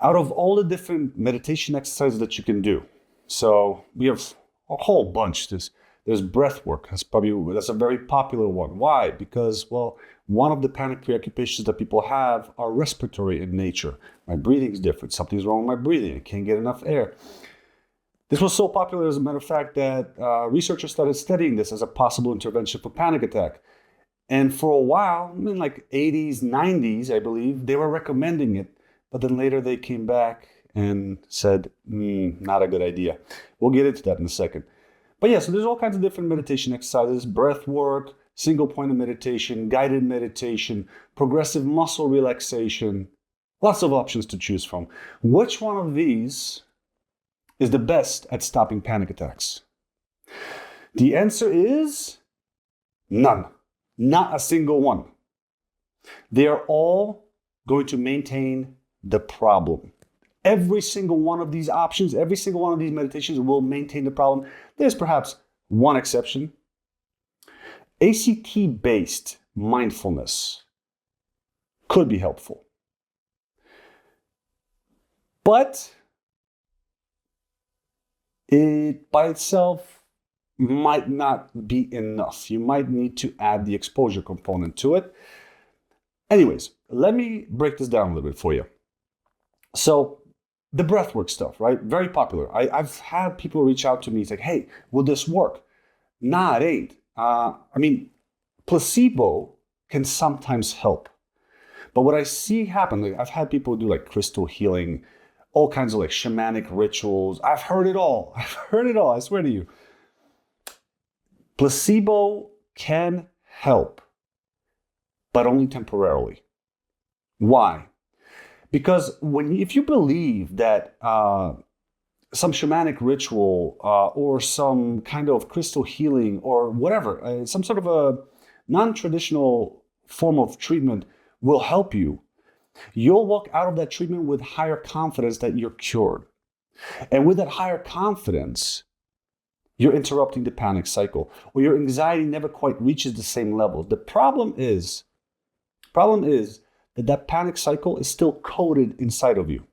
Out of all the different meditation exercises that you can do, so we have a whole bunch. There's breath work. That's a very popular one. Why? Because, well, one of the panic preoccupations that people have are respiratory in nature. My breathing is different. Something's wrong with my breathing. I can't get enough air. This was so popular, as a matter of fact, that researchers started studying this as a possible intervention for panic attack. And for a while, in like 80s, 90s, I believe, they were recommending it. But then later they came back and said, not a good idea. We'll get into that in a second. But yeah, so there's all kinds of different meditation exercises, breath work, single point of meditation, guided meditation, progressive muscle relaxation, lots of options to choose from. Which one of these is the best at stopping panic attacks? The answer is none. Not a single one. They are all going to maintain the problem. Every single one of these options, every single one of these meditations will maintain the problem. There's perhaps one exception. ACT-based mindfulness could be helpful. But it by itself might not be enough. You might need to add the exposure component to it. Anyways, let me break this down a little bit for you. So the breathwork stuff, right? Very popular. I've had people reach out to me. It's like, hey, will this work? Nah, it ain't. Placebo can sometimes help. But what I see happen, like I've had people do like crystal healing, all kinds of like shamanic rituals. I've heard it all. I swear to you. Placebo can help, but only temporarily. Why? Because if you believe that some shamanic ritual or some kind of crystal healing or whatever, some sort of a non-traditional form of treatment will help you, you'll walk out of that treatment with higher confidence that you're cured. And with that higher confidence, you're interrupting the panic cycle, or your anxiety never quite reaches the same level. The problem is that panic cycle is still coded inside of you.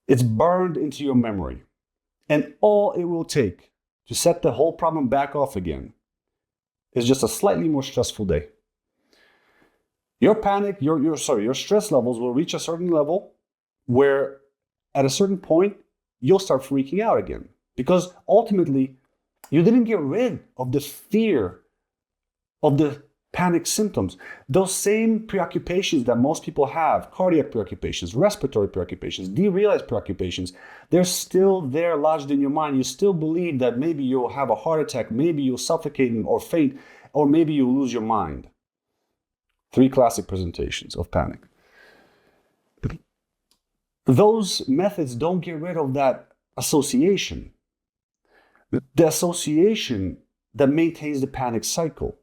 It's burned into your memory. And all it will take to set the whole problem back off again is just a slightly more stressful day. Your stress levels will reach a certain level where at a certain point, you'll start freaking out again. Because ultimately, you didn't get rid of the fear of the panic symptoms. Those same preoccupations that most people have, cardiac preoccupations, respiratory preoccupations, derealized preoccupations, they're still there lodged in your mind. You still believe that maybe you'll have a heart attack, maybe you'll suffocate or faint, or maybe you'll lose your mind. 3 classic presentations of panic. Those methods don't get rid of that association. The association that maintains the panic cycle.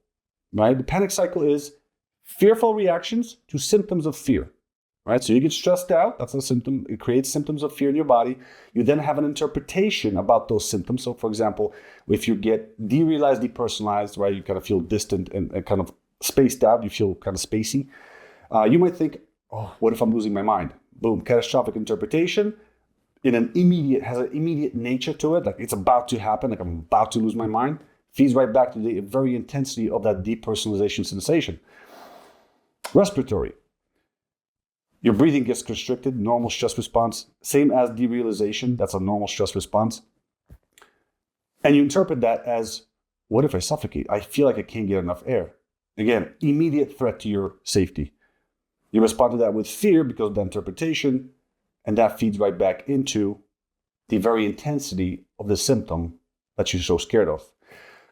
Right? The panic cycle is fearful reactions to symptoms of fear. Right? So you get stressed out, that's a symptom. It creates symptoms of fear in your body. You then have an interpretation about those symptoms. So for example, if you get derealized, depersonalized, right, you kind of feel distant and kind of spaced out, you feel kind of spacey. You might think, oh, what if I'm losing my mind? Boom, catastrophic interpretation. Has an immediate nature to it, like it's about to happen, like I'm about to lose my mind. Feeds right back to the very intensity of that depersonalization sensation. Respiratory. Your breathing gets constricted, normal stress response, same as derealization, that's a normal stress response. And you interpret that as, what if I suffocate? I feel like I can't get enough air. Again, immediate threat to your safety. You respond to that with fear because of the interpretation, and that feeds right back into the very intensity of the symptom that you're so scared of.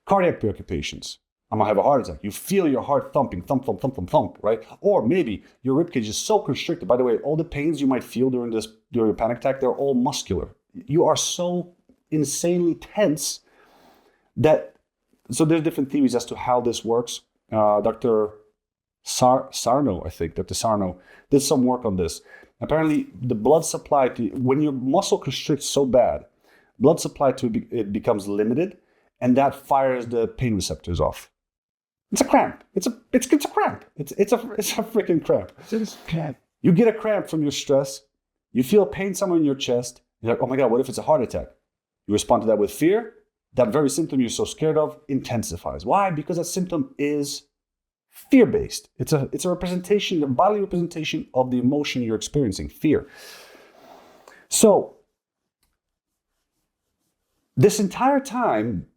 Cardiac preoccupations. I'm gonna have a heart attack. You feel your heart thumping, thump, thump, thump, thump, thump, right? Or maybe your ribcage is so constricted. By the way, all the pains you might feel during a panic attack, they're all muscular. You are so insanely tense so there's different theories as to how this works. Dr. Sarno did some work on this. Apparently, the blood supply when your muscle constricts so bad, blood supply to it becomes limited, and that fires the pain receptors off. It's a cramp. It's a cramp. It's a freaking cramp. It's a cramp. You get a cramp from your stress. You feel pain somewhere in your chest. You're like, oh my God, what if it's a heart attack? You respond to that with fear. That very symptom you're so scared of intensifies. Why? Because that symptom is fear-based. It's a representation, a bodily representation of the emotion you're experiencing, fear. So this entire time,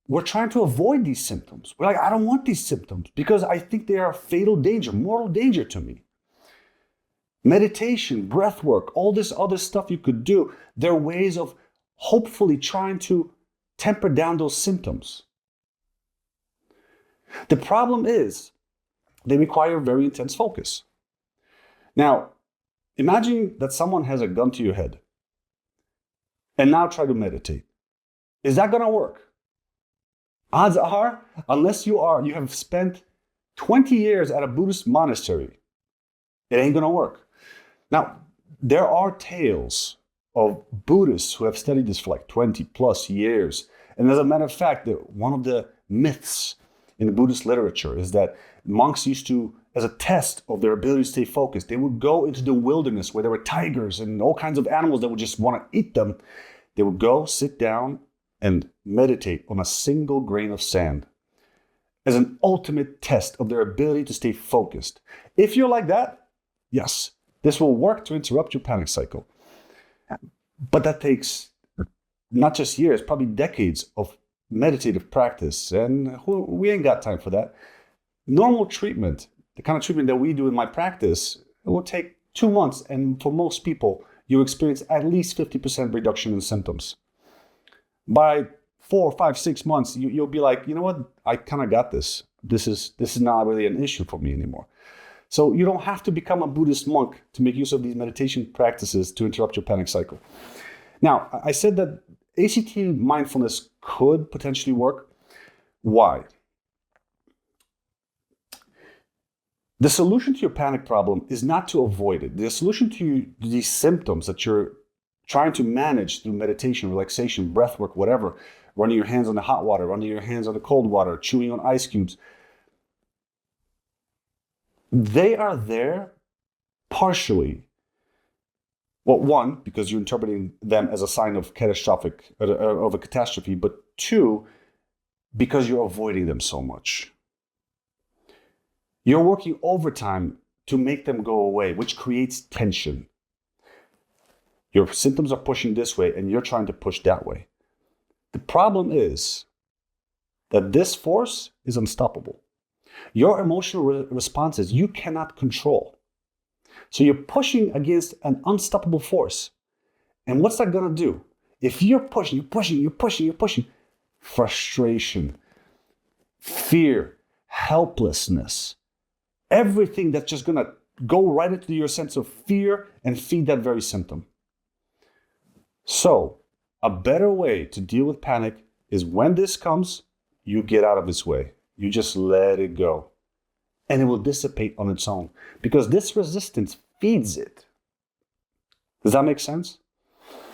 we're trying to avoid these symptoms. We're like, I don't want these symptoms because I think they are a fatal danger, mortal danger to me. Meditation, breath work, all this other stuff you could do, they're ways of hopefully trying to temper down those symptoms. The problem is they require very intense focus. Now, imagine that someone has a gun to your head and now try to meditate. Is that going to work? Odds are, unless you have spent 20 years at a Buddhist monastery, it ain't going to work. Now, there are tales of Buddhists who have studied this for like 20 plus years. And as a matter of fact, one of the myths in the Buddhist literature is that monks used to, as a test of their ability to stay focused, they would go into the wilderness where there were tigers and all kinds of animals that would just want to eat them. They would go, sit down, and meditate on a single grain of sand as an ultimate test of their ability to stay focused. If you're like that, yes, this will work to interrupt your panic cycle. But that takes not just years, probably decades of meditative practice, and we ain't got time for that. Normal treatment, the kind of treatment that we do in my practice, it will take 2 months, and for most people, you experience at least 50% reduction in symptoms. By 4, 5, 6 months, you'll be like, you know what? I kind of got this. This is not really an issue for me anymore. So you don't have to become a Buddhist monk to make use of these meditation practices to interrupt your panic cycle. Now, I said that ACT mindfulness could potentially work. Why? The solution to your panic problem is not to avoid it. The solution to these symptoms that you're trying to manage through meditation, relaxation, breath work, whatever, running your hands on the hot water, running your hands on the cold water, chewing on ice cubes, they are there partially. Well, one, because you're interpreting them as a sign of a catastrophe, but two, because you're avoiding them so much. You're working overtime to make them go away, which creates tension. Your symptoms are pushing this way and you're trying to push that way. The problem is that this force is unstoppable. Your emotional responses you cannot control. So you're pushing against an unstoppable force. And what's that going to do? If you're pushing, frustration, fear, helplessness, everything that's just going to go right into your sense of fear and feed that very symptom. So, a better way to deal with panic is when this comes, you get out of its way. You just let it go. And it will dissipate on its own because this resistance feeds it. Does that make sense?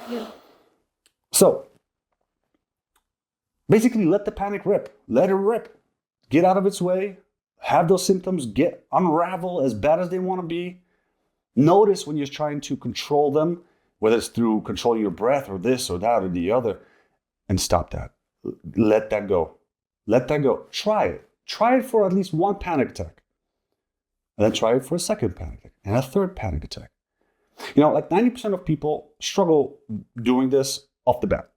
Yeah. So, basically let the panic rip. Let it rip. Get out of its way. Have those symptoms unravel as bad as they want to be. Notice when you're trying to control them, whether it's through controlling your breath or this or that or the other, and stop that. Let that go. Let that go. Try it. Try it for at least one panic attack. And then try it for a second panic attack and a third panic attack. Like 90% of people struggle doing this off the bat,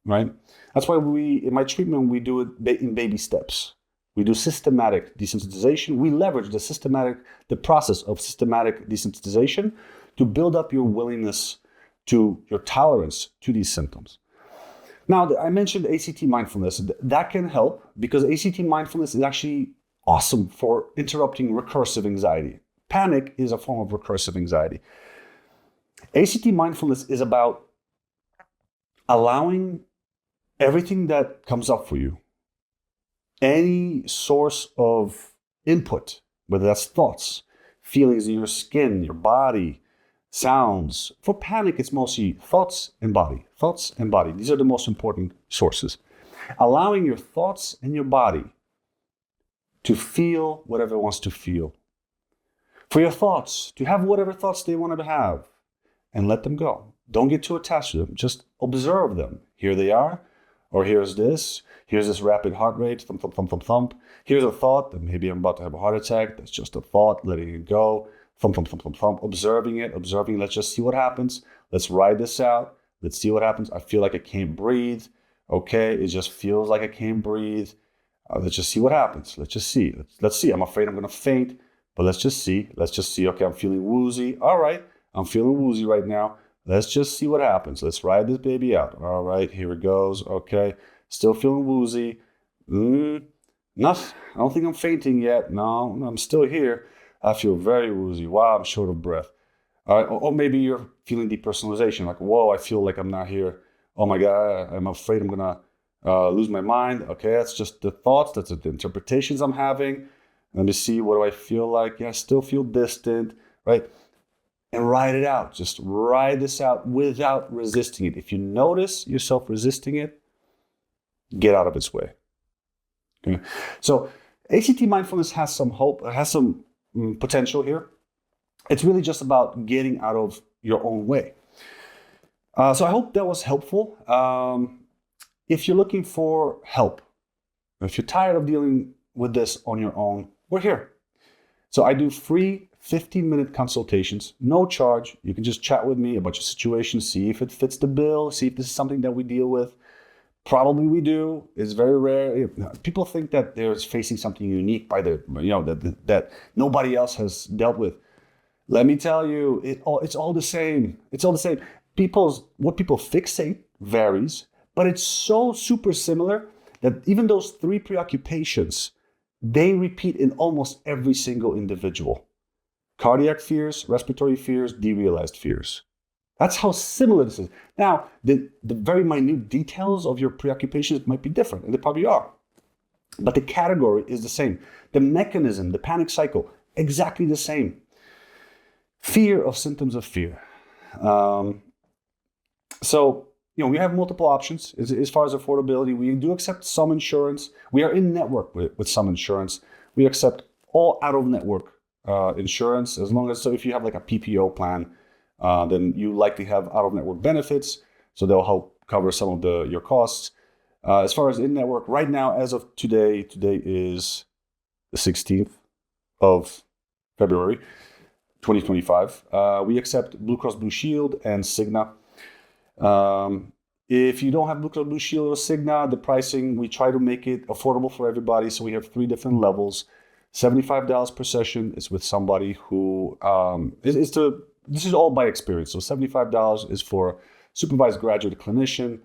right? That's why in my treatment, we do it in baby steps. We do systematic desensitization. We leverage the process of systematic desensitization to build up your willingness to your tolerance to these symptoms. Now, I mentioned ACT mindfulness. That can help because ACT mindfulness is actually awesome for interrupting recursive anxiety. Panic is a form of recursive anxiety. ACT mindfulness is about allowing everything that comes up for you, any source of input, whether that's thoughts, feelings in your skin, your body, sounds. For panic, it's mostly thoughts and body. Thoughts and body. These are the most important sources. Allowing your thoughts and your body to feel whatever it wants to feel. for your thoughts to have whatever thoughts they want to have and let them go. Don't get too attached to them. Just observe them. Here they are, or here's this rapid heart rate, thump, thump, thump, thump, thump. Here's a thought that maybe I'm about to have a heart attack. That's just a thought, letting it go. Thump, thump, thump, thump, thump. Observing it. Let's just see what happens. Let's ride this out. Let's see what happens. I feel like I can't breathe. Okay, it just feels like I can't breathe. Let's just see what happens. Let's just see. Let's see. I'm afraid I'm going to faint, but let's just see. Okay, I'm feeling woozy. All right, I'm feeling woozy right now. Let's just see what happens. Let's ride this baby out. All right, here it goes. Okay, still feeling woozy. I don't think I'm fainting yet. No, I'm still here. I feel very woozy. Wow, I'm short of breath. All right, or maybe you're feeling depersonalization. Like, whoa, I feel like I'm not here. Oh my God, I'm afraid I'm going to lose my mind. Okay, that's just the thoughts. That's the interpretations I'm having. Let me see. What do I feel like? Yeah, I still feel distant, right? And ride it out. Just ride this out without resisting it. If you notice yourself resisting it, get out of its way. Okay. So ACT mindfulness has some hope, has some potential here. It's really just about getting out of your own way. So I hope that was helpful. If you're looking for help, if you're tired of dealing with this on your own, we're here. So I do free 15-minute consultations, no charge. You can just chat with me about your situation, see if it fits the bill, see if this is something that we deal with. Probably we do. It's very rare. People think that they're facing something unique by that nobody else has dealt with. Let me tell you, it's all the same. It's all the same. What people fixate varies, but it's so super similar that even those 3 preoccupations, they repeat in almost every single individual. Cardiac fears, respiratory fears, derealized fears. That's how similar this is. Now, the very minute details of your preoccupations might be different, and they probably are. But the category is the same. The mechanism, the panic cycle, exactly the same. Fear of symptoms of fear. So, we have multiple options as far as affordability. We do accept some insurance. We are in network with some insurance. We accept all out-of-network insurance, as long as, so if you have like a PPO plan, then you likely have out-of-network benefits, so they'll help cover some of your costs. As far as in-network, right now, as of today is the 16th of February, 2025. We accept Blue Cross Blue Shield and Cigna. If you don't have Blue Cross Blue Shield or Cigna, the pricing, we try to make it affordable for everybody. So we have 3 different levels. $75 per session is with somebody who this is all by experience. So $75 is for supervised graduate clinician.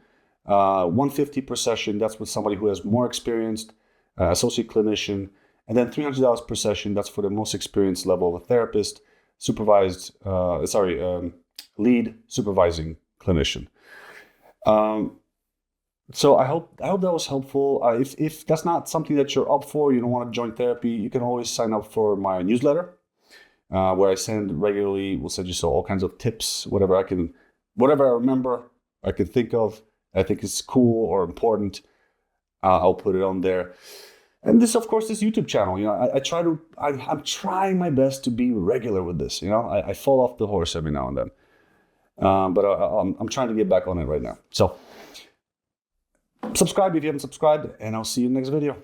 $150 per session, that's with somebody who has more experienced associate clinician. And then $300 per session, that's for the most experienced level of a therapist, lead supervising clinician. So I hope that was helpful. If that's not something that you're up for, you don't want to join therapy, you can always sign up for my newsletter, where I send regularly. We'll send you all kinds of tips, whatever I remember, I can think of, I think it's cool or important. I'll put it on there. And this, of course, this YouTube channel. I'm trying my best to be regular with this. I fall off the horse every now and then, but I'm trying to get back on it right now. So subscribe if you haven't subscribed, and I'll see you in the next video.